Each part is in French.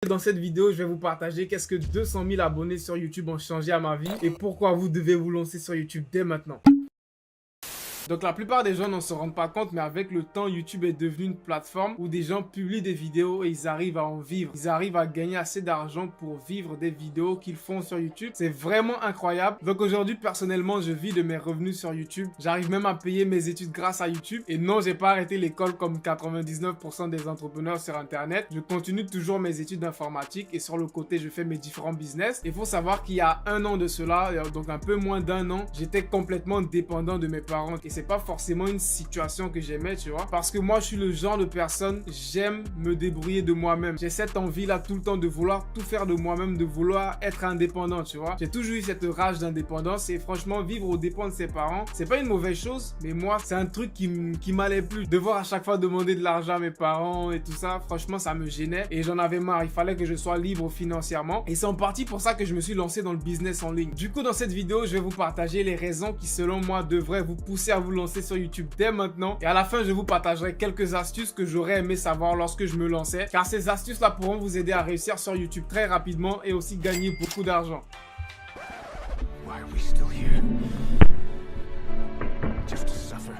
Dans cette vidéo, je vais vous partager qu'est-ce que 200 000 abonnés sur YouTube ont changé à ma vie et pourquoi vous devez vous lancer sur YouTube dès maintenant. Donc la plupart des gens n'en se rendent pas compte, mais avec le temps, YouTube est devenu une plateforme où des gens publient des vidéos et ils arrivent à en vivre. Ils arrivent à gagner assez d'argent pour vivre des vidéos qu'ils font sur YouTube. C'est vraiment incroyable. Donc aujourd'hui, personnellement, je vis de mes revenus sur YouTube. J'arrive même à payer mes études grâce à YouTube. Et non, j'ai pas arrêté l'école comme 99% des entrepreneurs sur Internet. Je continue toujours mes études d'informatique et sur le côté, je fais mes différents business. Il faut savoir qu'il y a un an de cela, donc un peu moins d'un an, j'étais complètement dépendant de mes parents. Et c'est pas forcément une situation que j'aimais, tu vois, parce que moi je suis le genre de personne, j'aime me débrouiller de moi-même. J'ai cette envie là tout le temps de vouloir tout faire de moi-même, de vouloir être indépendant, tu vois. J'ai toujours eu cette rage d'indépendance et franchement vivre aux dépens de ses parents, c'est pas une mauvaise chose, mais moi c'est un truc qui m'allait plus. Devoir à chaque fois demander de l'argent à mes parents et tout ça, franchement ça me gênait et j'en avais marre. Il fallait que je sois libre financièrement et c'est en partie pour ça que je me suis lancé dans le business en ligne. Du coup dans cette vidéo je vais vous partager les raisons qui selon moi devraient vous pousser à vous lancer sur YouTube dès maintenant et à la fin je vous partagerai quelques astuces que j'aurais aimé savoir lorsque je me lançais, car ces astuces là pourront vous aider à réussir sur YouTube très rapidement et aussi gagner beaucoup d'argent. Why are we still here? Just to suffer.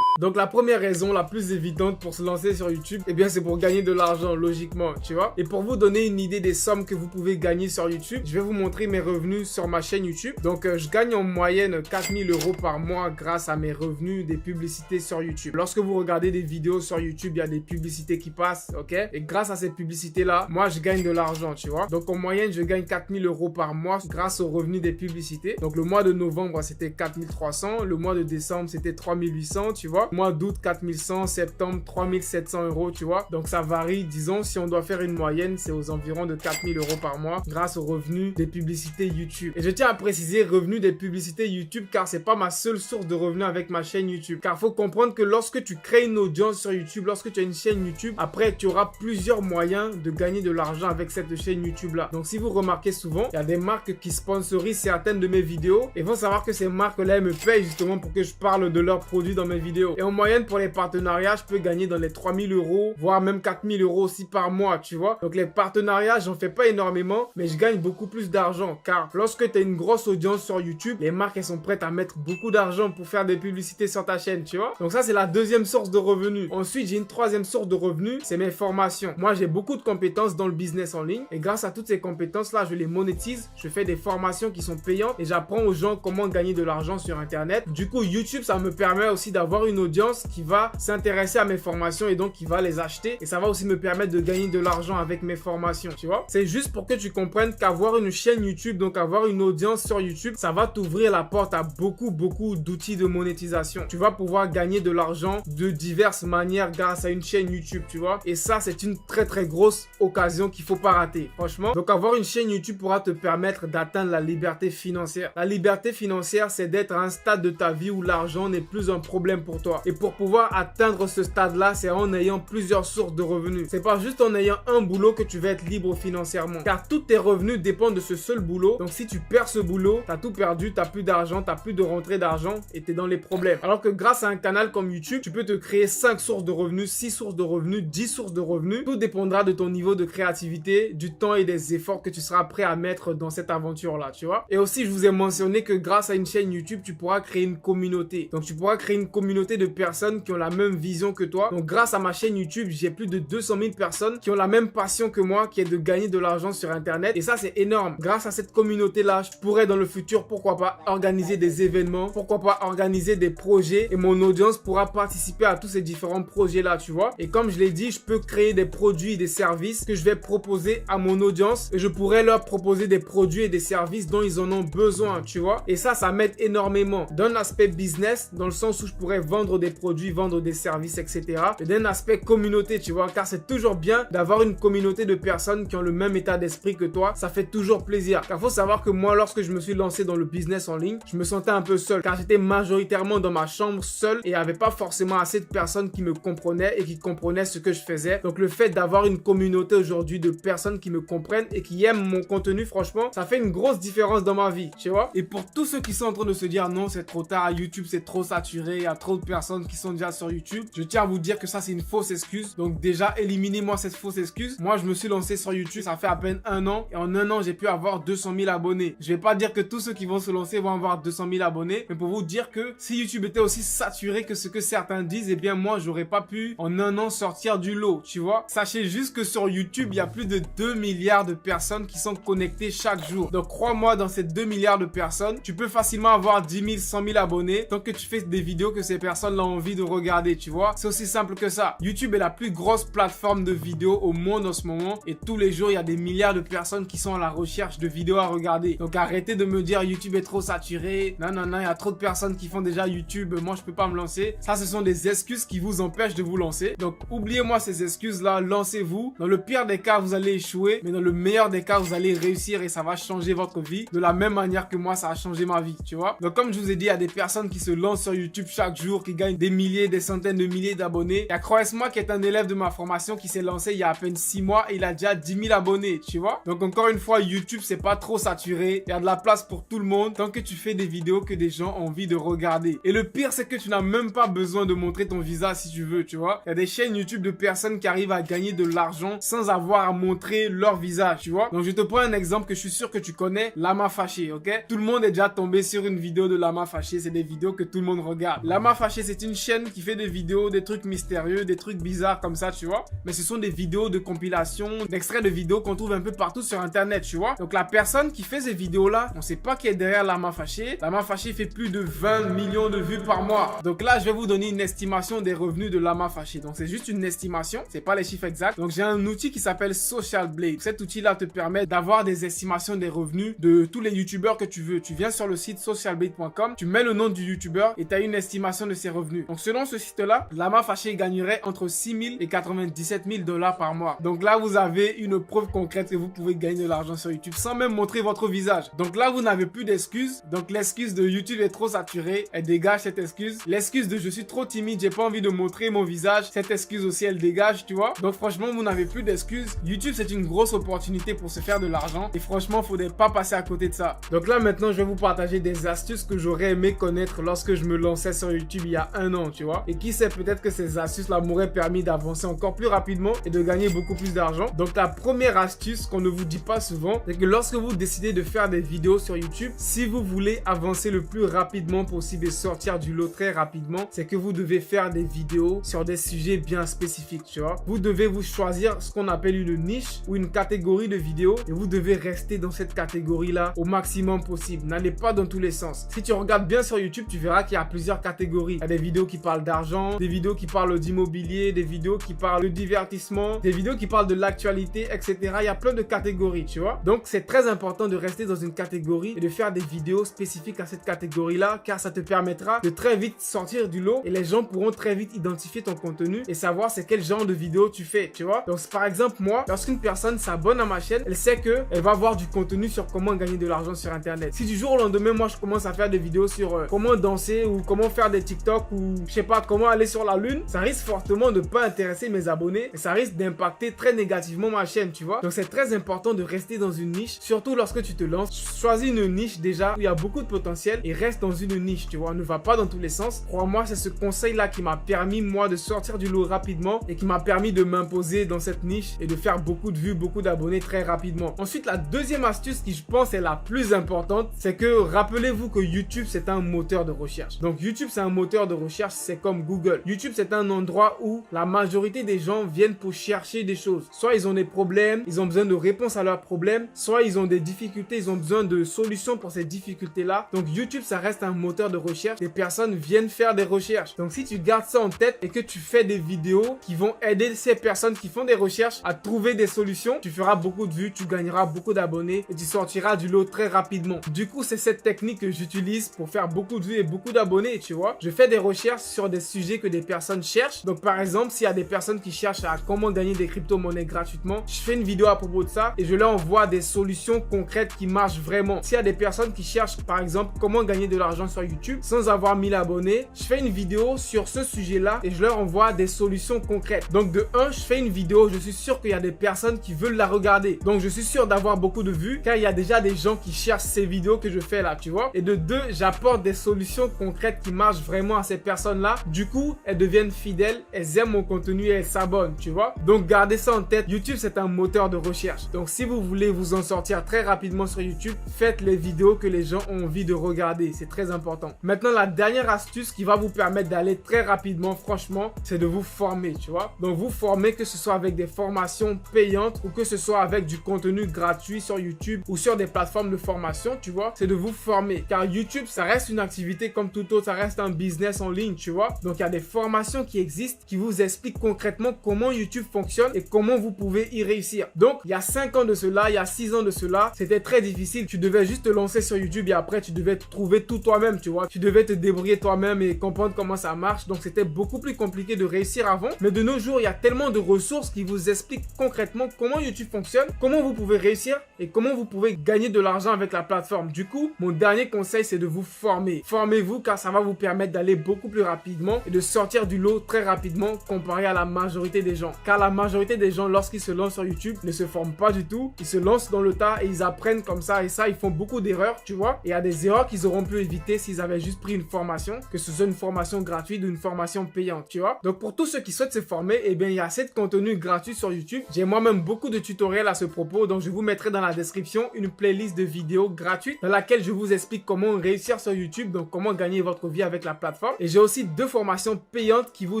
Donc la première raison la plus évidente pour se lancer sur YouTube, eh bien c'est pour gagner de l'argent logiquement, tu vois. Et pour vous donner une idée des sommes que vous pouvez gagner sur YouTube, je vais vous montrer mes revenus sur ma chaîne YouTube. Donc je gagne en moyenne 4000 € par mois grâce à mes revenus des publicités sur YouTube. Lorsque vous regardez des vidéos sur YouTube, il y a des publicités qui passent, ok? Et grâce à ces publicités là, moi je gagne de l'argent, tu vois. Donc en moyenne, je gagne 4000 € par mois grâce aux revenus des publicités. Donc le mois de novembre, c'était 4300, le mois de décembre, c'était 3800, tu vois. Mois d'août 4100, septembre 3700 €, tu vois. Donc ça varie, disons, si on doit faire une moyenne, c'est aux environs de 4000 € par mois grâce aux revenus des publicités YouTube. Et je tiens à préciser revenus des publicités YouTube car c'est pas ma seule source de revenus avec ma chaîne YouTube. Car faut comprendre que lorsque tu crées une audience sur YouTube, lorsque tu as une chaîne YouTube, après tu auras plusieurs moyens de gagner de l'argent avec cette chaîne YouTube là. Donc si vous remarquez souvent, il y a des marques qui sponsorisent certaines de mes vidéos et il faut savoir que ces marques là elles me payent justement pour que je parle de leurs produits dans mes vidéos. Et en moyenne, pour les partenariats, je peux gagner dans les 3000 €, voire même 4000 € aussi par mois, tu vois. Donc les partenariats, j'en fais pas énormément, mais je gagne beaucoup plus d'argent. Car lorsque tu as une grosse audience sur YouTube, les marques, elles sont prêtes à mettre beaucoup d'argent pour faire des publicités sur ta chaîne, tu vois. Donc ça, c'est la deuxième source de revenus. Ensuite, j'ai une troisième source de revenus, c'est mes formations. Moi, j'ai beaucoup de compétences dans le business en ligne. Et grâce à toutes ces compétences-là, je les monétise. Je fais des formations qui sont payantes et j'apprends aux gens comment gagner de l'argent sur Internet. Du coup, YouTube, ça me permet aussi d'avoir une audience qui va s'intéresser à mes formations et donc qui va les acheter et ça va aussi me permettre de gagner de l'argent avec mes formations, tu vois. C'est juste pour que tu comprennes qu'avoir une chaîne YouTube, donc avoir une audience sur YouTube, ça va t'ouvrir la porte à beaucoup d'outils de monétisation. Tu vas pouvoir gagner de l'argent de diverses manières grâce à une chaîne YouTube, tu vois. Et ça, c'est une très grosse occasion qu'il faut pas rater, franchement. Donc avoir une chaîne YouTube pourra te permettre d'atteindre la liberté financière. La liberté financière, c'est d'être à un stade de ta vie où l'argent n'est plus un problème pour toi. Et pour pouvoir atteindre ce stade-là, c'est en ayant plusieurs sources de revenus. C'est pas juste en ayant un boulot que tu vas être libre financièrement. Car tous tes revenus dépendent de ce seul boulot. Donc si tu perds ce boulot, t'as tout perdu, t'as plus d'argent, t'as plus de rentrée d'argent et t'es dans les problèmes. Alors que grâce à un canal comme YouTube, tu peux te créer 5 sources de revenus, 6 sources de revenus, 10 sources de revenus. Tout dépendra de ton niveau de créativité, du temps et des efforts que tu seras prêt à mettre dans cette aventure-là, tu vois. Et aussi, je vous ai mentionné que grâce à une chaîne YouTube, tu pourras créer une communauté. Donc tu pourras créer une communauté de personnes qui ont la même vision que toi. Donc grâce à ma chaîne YouTube, j'ai plus de 200 000 personnes qui ont la même passion que moi, qui est de gagner de l'argent sur Internet. Et ça, c'est énorme. Grâce à cette communauté-là, je pourrais dans le futur, pourquoi pas, organiser des événements, pourquoi pas organiser des projets et mon audience pourra participer à tous ces différents projets-là, tu vois. Et comme je l'ai dit, je peux créer des produits et des services que je vais proposer à mon audience et je pourrais leur proposer des produits et des services dont ils en ont besoin, tu vois. Et ça m'aide énormément d'un aspect business, dans le sens où je pourrais vendre des produits, vendre des services, etc. Et d'un aspect communauté, tu vois, car c'est toujours bien d'avoir une communauté de personnes qui ont le même état d'esprit que toi. Ça fait toujours plaisir. Car faut savoir que moi, lorsque je me suis lancé dans le business en ligne, je me sentais un peu seul, car j'étais majoritairement dans ma chambre seul et il n'y avait pas forcément assez de personnes qui me comprenaient et qui comprenaient ce que je faisais. Donc le fait d'avoir une communauté aujourd'hui de personnes qui me comprennent et qui aiment mon contenu, franchement, ça fait une grosse différence dans ma vie, tu vois. Et pour tous ceux qui sont en train de se dire non, c'est trop tard, YouTube c'est trop saturé, il y a trop de personnes personnes qui sont déjà sur YouTube. Je tiens à vous dire que ça c'est une fausse excuse. Donc déjà éliminez-moi cette fausse excuse. Moi je me suis lancé sur YouTube, ça fait à peine 1 an et en 1 an j'ai pu avoir 200 000 abonnés. Je vais pas dire que tous ceux qui vont se lancer vont avoir 200 000 abonnés, mais pour vous dire que si YouTube était aussi saturé que ce que certains disent, eh bien moi j'aurais pas pu en 1 an sortir du lot, tu vois. Sachez juste que sur YouTube il y a plus de 2 milliards de personnes qui sont connectées chaque jour. Donc crois-moi, dans ces 2 milliards de personnes, tu peux facilement avoir 10 000, 100 000 abonnés tant que tu fais des vidéos que ces personnes ont envie de regarder, tu vois. C'est aussi simple que ça. YouTube est la plus grosse plateforme de vidéos au monde en ce moment et tous les jours il y a des milliards de personnes qui sont à la recherche de vidéos à regarder. Donc arrêtez de me dire YouTube est trop saturé, non, il y a trop de personnes qui font déjà YouTube, moi je peux pas me lancer. Ça, ce sont des excuses qui vous empêchent de vous lancer. Donc oubliez-moi ces excuses là, lancez-vous. Dans le pire des cas vous allez échouer, mais dans le meilleur des cas vous allez réussir et ça va changer votre vie de la même manière que moi ça a changé ma vie, tu vois. Donc comme je vous ai dit, il y a des personnes qui se lancent sur YouTube chaque jour, qui gagnent des milliers, des centaines de milliers d'abonnés. Il y a Croès-moi qui est un élève de ma formation qui s'est lancé il y a à peine 6 mois et il a déjà 10 000 abonnés, tu vois. Donc encore une fois, YouTube c'est pas trop saturé, il y a de la place pour tout le monde tant que tu fais des vidéos que des gens ont envie de regarder. Et le pire c'est que tu n'as même pas besoin de montrer ton visage si tu veux, tu vois. Il y a des chaînes YouTube de personnes qui arrivent à gagner de l'argent sans avoir à montrer leur visage, tu vois. Donc je te prends un exemple que je suis sûr que tu connais, Lama Fâché, ok. Tout le monde est déjà tombé sur une vidéo de Lama Fâché, c'est des vidéos que tout le monde regarde. Lama Fâché c'est une chaîne qui fait des vidéos, des trucs mystérieux, des trucs bizarres comme ça, tu vois. Mais ce sont des vidéos de compilation, d'extraits de vidéos qu'on trouve un peu partout sur internet, tu vois. Donc la personne qui fait ces vidéos là, on sait pas qui est derrière Lama Fâché. Lama Fâché fait plus de 20 millions de vues par mois. Donc là je vais vous donner une estimation des revenus de Lama Fâché. Donc c'est juste une estimation, c'est pas les chiffres exacts. Donc j'ai un outil qui s'appelle Social Blade. Cet outil là te permet d'avoir des estimations des revenus de tous les youtubeurs que tu veux. Tu viens sur le site socialblade.com, tu mets le nom du youtubeur et tu as une estimation de ses revenus. Donc selon ce site là, Lama Fâché gagnerait entre 6 000 et 97 000 $ par mois. Donc là vous avez une preuve concrète que vous pouvez gagner de l'argent sur YouTube sans même montrer votre visage. Donc là vous n'avez plus d'excuses. Donc l'excuse de YouTube est trop saturée, elle dégage cette excuse. L'excuse de je suis trop timide, j'ai pas envie de montrer mon visage, cette excuse aussi elle dégage, tu vois. Donc franchement vous n'avez plus d'excuses. YouTube c'est une grosse opportunité pour se faire de l'argent et franchement faudrait pas passer à côté de ça. Donc là maintenant je vais vous partager des astuces que j'aurais aimé connaître lorsque je me lançais sur YouTube il y a 1 an, tu vois. Et qui sait, peut-être que ces astuces là m'auraient permis d'avancer encore plus rapidement et de gagner beaucoup plus d'argent. Donc la première astuce qu'on ne vous dit pas souvent, c'est que lorsque vous décidez de faire des vidéos sur YouTube, si vous voulez avancer le plus rapidement possible et sortir du lot très rapidement, c'est que vous devez faire des vidéos sur des sujets bien spécifiques, tu vois. Vous devez vous choisir ce qu'on appelle une niche ou une catégorie de vidéos et vous devez rester dans cette catégorie là au maximum possible. N'allez pas dans tous les sens. Si tu regardes bien sur YouTube, tu verras qu'il y a plusieurs catégories. Il y a des vidéos qui parlent d'argent, des vidéos qui parlent d'immobilier, des vidéos qui parlent de divertissement, des vidéos qui parlent de l'actualité, etc. Il y a plein de catégories, tu vois. Donc c'est très important de rester dans une catégorie et de faire des vidéos spécifiques à cette catégorie là, car ça te permettra de très vite sortir du lot et les gens pourront très vite identifier ton contenu et savoir c'est quel genre de vidéo tu fais, tu vois. Donc par exemple moi, lorsqu'une personne s'abonne à ma chaîne, elle sait que elle va voir du contenu sur comment gagner de l'argent sur internet. Si du jour au lendemain moi je commence à faire des vidéos sur comment danser ou comment faire des TikTok ou je sais pas comment aller sur la lune, ça risque fortement de pas intéresser mes abonnés et ça risque d'impacter très négativement ma chaîne, tu vois. Donc c'est très important de rester dans une niche, surtout lorsque tu te lances. Choisis une niche déjà où il y a beaucoup de potentiel et reste dans une niche, tu vois. Ne va pas dans tous les sens. Crois-moi, c'est ce conseil là qui m'a permis moi de sortir du lot rapidement et qui m'a permis de m'imposer dans cette niche et de faire beaucoup de vues, beaucoup d'abonnés très rapidement. Ensuite, la deuxième astuce qui je pense est la plus importante, c'est que rappelez-vous que YouTube c'est un moteur de recherche. Donc YouTube c'est un moteur de recherche, c'est comme Google. YouTube c'est un endroit où la majorité des gens viennent pour chercher des choses. Soit ils ont des problèmes, ils ont besoin de réponses à leurs problèmes, soit ils ont des difficultés, ils ont besoin de solutions pour ces difficultés-là. Donc YouTube ça reste un moteur de recherche. Les personnes viennent faire des recherches. Donc si tu gardes ça en tête et que tu fais des vidéos qui vont aider ces personnes qui font des recherches à trouver des solutions, tu feras beaucoup de vues, tu gagneras beaucoup d'abonnés et tu sortiras du lot très rapidement. Du coup, c'est cette technique que j'utilise pour faire beaucoup de vues et beaucoup d'abonnés, tu vois. Je fais des recherches sur des sujets que des personnes cherchent. Donc par exemple, s'il y a des personnes qui cherchent à comment gagner des crypto-monnaies gratuitement, je fais une vidéo à propos de ça et je leur envoie des solutions concrètes qui marchent vraiment. S'il y a des personnes qui cherchent par exemple comment gagner de l'argent sur YouTube sans avoir 1000 abonnés, je fais une vidéo sur ce sujet-là et je leur envoie des solutions concrètes. Donc de 1, je fais une vidéo, je suis sûr qu'il y a des personnes qui veulent la regarder. Donc je suis sûr d'avoir beaucoup de vues car il y a déjà des gens qui cherchent ces vidéos que je fais là, tu vois. Et de 2, j'apporte des solutions concrètes qui marchent vraiment à ces personnes-là. Du coup, elles deviennent fidèles, elles aiment mon contenu et elles s'abonnent, tu vois. Donc, gardez ça en tête. YouTube, c'est un moteur de recherche. Donc, si vous voulez vous en sortir très rapidement sur YouTube, faites les vidéos que les gens ont envie de regarder. C'est très important. Maintenant, la dernière astuce qui va vous permettre d'aller très rapidement, franchement, c'est de vous former, tu vois. Donc, vous former, que ce soit avec des formations payantes ou que ce soit avec du contenu gratuit sur YouTube ou sur des plateformes de formation, tu vois. C'est de vous former. Car YouTube, ça reste une activité comme tout autre. Ça reste un business en ligne, tu vois. Donc, il y a des formations qui existent qui vous expliquent concrètement comment YouTube fonctionne et comment vous pouvez y réussir. Donc, il y a 5 ans de cela, il y a 6 ans de cela, c'était très difficile. Tu devais juste te lancer sur YouTube et après, tu devais trouver tout toi-même, tu vois. Tu devais te débrouiller toi-même et comprendre comment ça marche. Donc, c'était beaucoup plus compliqué de réussir avant. Mais de nos jours, il y a tellement de ressources qui vous expliquent concrètement comment YouTube fonctionne, comment vous pouvez réussir et comment vous pouvez gagner de l'argent avec la plateforme. Du coup, mon dernier conseil, c'est de vous former. Formez-vous car ça va vous permettre d'aller beaucoup plus rapidement et de sortir du lot très rapidement comparé à la majorité des gens. Car la majorité des gens, lorsqu'ils se lancent sur YouTube, ne se forment pas du tout. Ils se lancent dans le tas et ils apprennent comme ça et ça. Ils font beaucoup d'erreurs, tu vois. Et il y a des erreurs qu'ils auront pu éviter s'ils avaient juste pris une formation, que ce soit une formation gratuite ou une formation payante, tu vois. Donc, pour tous ceux qui souhaitent se former, eh bien, il y a assez de contenu gratuit sur YouTube. J'ai moi-même beaucoup de tutoriels à ce propos. Donc, je vous mettrai dans la description une playlist de vidéos gratuites dans laquelle je vous explique comment réussir sur YouTube, donc comment gagner votre vie avec la plateforme. Et j'ai aussi 2 formations payantes qui vous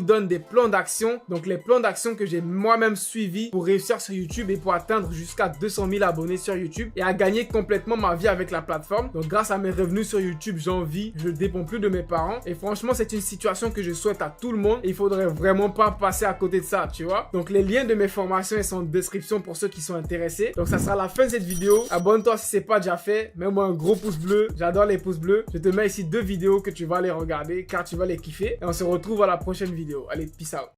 donnent des plans d'action. Donc, les plans d'action que j'ai moi-même suivis pour réussir sur YouTube et pour atteindre jusqu'à 200 000 abonnés sur YouTube et à gagner complètement ma vie avec la plateforme. Donc, grâce à mes revenus sur YouTube, j'en vis. Je ne dépends plus de mes parents. Et franchement, c'est une situation que je souhaite à tout le monde. Et il faudrait vraiment pas passer à côté de ça, tu vois. Donc, les liens de mes formations sont en description pour ceux qui sont intéressés. Donc, ça sera la fin de cette vidéo. Abonne-toi si c'est pas déjà fait. Mets-moi un gros pouce bleu. J'adore les pouces bleus. Je te mets ici 2 vidéos que tu vas aller regarder car tu vas les kiffer. Et on se retrouve à la prochaine vidéo. Allez, peace out.